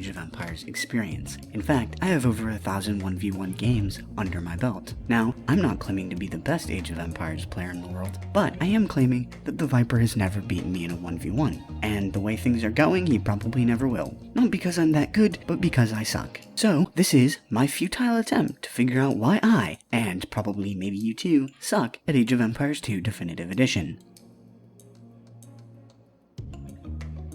Age of Empires experience. In fact, I have over 1,000 1v1 games under my belt. Now, I'm not claiming to be the best Age of Empires player in the world, but I am claiming that the Viper has never beaten me in a 1v1, and the way things are going, he probably never will. Not because I'm that good, but because I suck. So, this is my futile attempt to figure out why I, and probably maybe you too, suck at Age of Empires 2 Definitive Edition.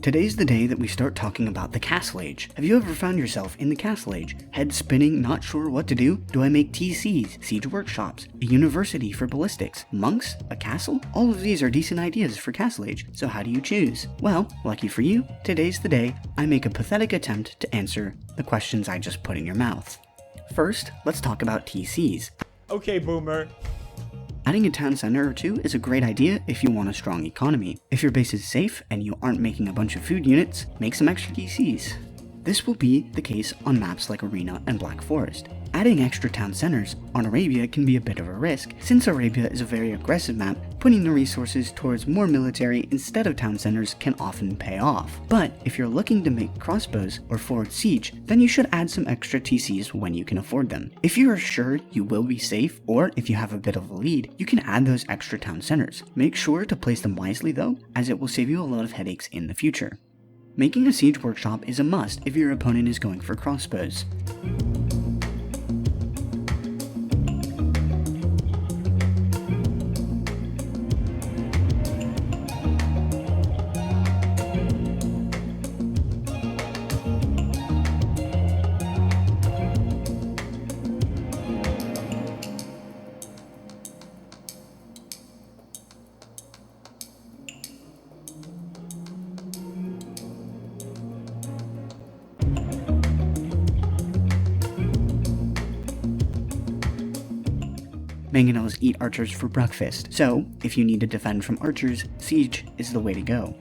Today's the day that we start talking about the Castle Age. Have you ever found yourself in the Castle Age? Head spinning, not sure what to do? Do I make TCs, siege workshops, a university for ballistics, monks, a castle? All of these are decent ideas for Castle Age, so how do you choose? Well, lucky for you, today's the day I make a pathetic attempt to answer the questions I just put in your mouth. First, let's talk about TCs. Okay, boomer. Adding a town center or two is a great idea if you want a strong economy. If your base is safe and you aren't making a bunch of food units, make some extra TCs. This will be the case on maps like Arena and Black Forest. Adding extra town centers on Arabia can be a bit of a risk, since Arabia is a very aggressive map. Putting the resources towards more military instead of town centers can often pay off. But if you're looking to make crossbows or forward siege, then you should add some extra TCs when you can afford them. If you are sure you will be safe, or if you have a bit of a lead, you can add those extra town centers. Make sure to place them wisely though, as it will save you a lot of headaches in the future. Making a siege workshop is a must if your opponent is going for crossbows. Mangonels eat archers for breakfast, so if you need to defend from archers, siege is the way to go.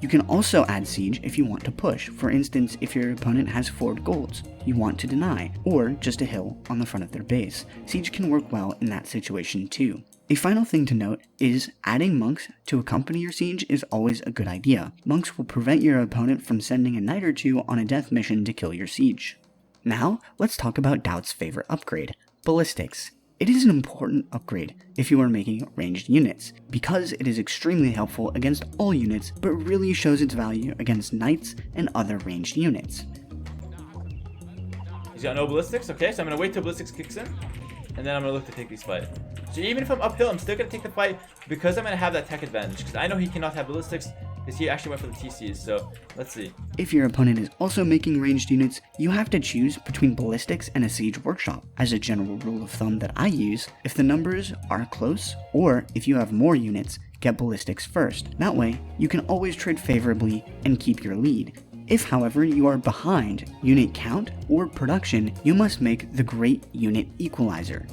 You can also add siege if you want to push. For instance, if your opponent has forward golds you want to deny, or just a hill on the front of their base. Siege can work well in that situation too. A final thing to note is adding monks to accompany your siege is always a good idea. Monks will prevent your opponent from sending a knight or two on a death mission to kill your siege. Now, let's talk about Doubt's favorite upgrade, ballistics. It is an important upgrade if you are making ranged units, because it is extremely helpful against all units, but really shows its value against knights and other ranged units. He's got no ballistics, okay, so I'm gonna wait till ballistics kicks in, and then I'm gonna look to take this fight. So even if I'm uphill, I'm still gonna take the fight because I'm gonna have that tech advantage, because I know he cannot have ballistics, because he actually went for the TCs, so let's see. If your opponent is also making ranged units, you have to choose between ballistics and a siege workshop. As a general rule of thumb that I use, if the numbers are close, or if you have more units, get ballistics first. That way, you can always trade favorably and keep your lead. If, however, you are behind unit count or production, you must make the great unit equalizer.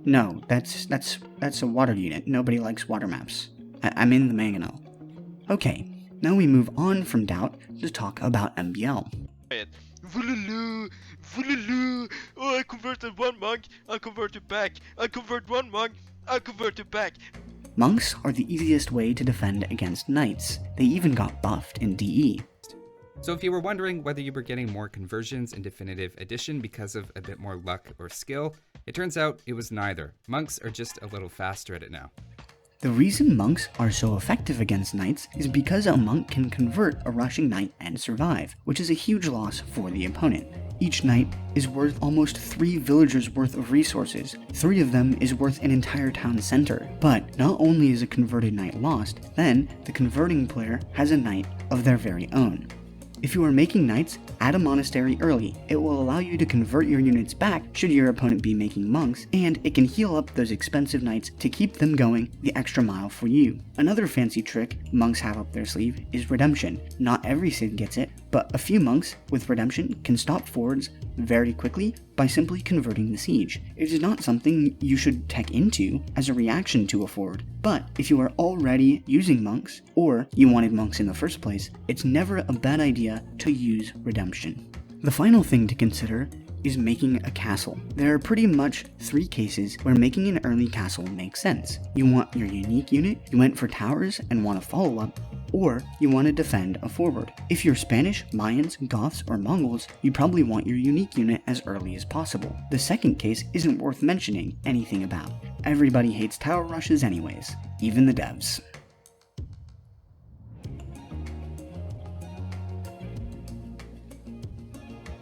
No, that's a water unit. Nobody likes water maps. I'm in the Mangonel. Okay, now we move on from Doubt to talk about MBL. Voululoo, voululoo, oh I converted one monk, I'll convert it back, I'll convert one monk, I'll convert it back. Monks are the easiest way to defend against knights. They even got buffed in DE. So if you were wondering whether you were getting more conversions in Definitive Edition because of a bit more luck or skill, it turns out it was neither. Monks are just a little faster at it now. The reason monks are so effective against knights is because a monk can convert a rushing knight and survive, which is a huge loss for the opponent. Each knight is worth almost 3 villagers worth of resources. 3 of them is worth an entire town center. But not only is a converted knight lost, then the converting player has a knight of their very own. If you are making knights, add a monastery early. It will allow you to convert your units back should your opponent be making monks, and it can heal up those expensive knights to keep them going the extra mile for you. Another fancy trick monks have up their sleeve is redemption. Not every Cid gets it, but a few monks with redemption can stop forwards very quickly by simply converting the siege. It is not something you should tech into as a reaction to a forward, but if you are already using monks, or you wanted monks in the first place, it's never a bad idea to use redemption. The final thing to consider is making a castle. There are pretty much 3 cases where making an early castle makes sense. You want your unique unit, you went for towers and want to follow up, or you want to defend a forward. If you're Spanish, Mayans, Goths, or Mongols, you probably want your unique unit as early as possible. The second case isn't worth mentioning anything about. Everybody hates tower rushes anyways, even the devs.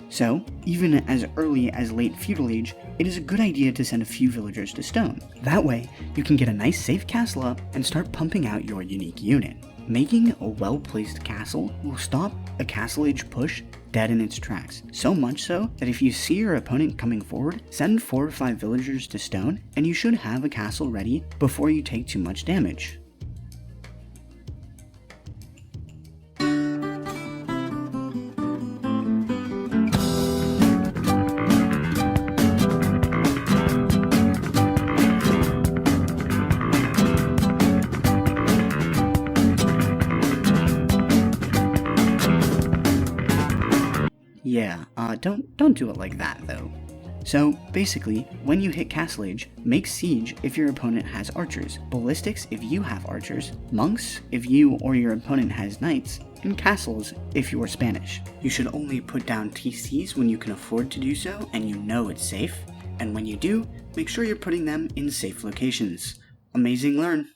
So, even as early as late feudal age, it is a good idea to send a few villagers to stone. That way, you can get a nice safe castle up and start pumping out your unique unit. Making a well-placed castle will stop a castle age push dead in its tracks, so much so that if you see your opponent coming forward, send 4 or 5 villagers to stone and you should have a castle ready before you take too much damage. Yeah, don't do it like that though. So basically, when you hit Castle Age, make Siege if your opponent has archers, Ballistics if you have archers, Monks if you or your opponent has knights, and Castles if you're Spanish. You should only put down TCs when you can afford to do so and you know it's safe, and when you do, make sure you're putting them in safe locations. Amazing Learn!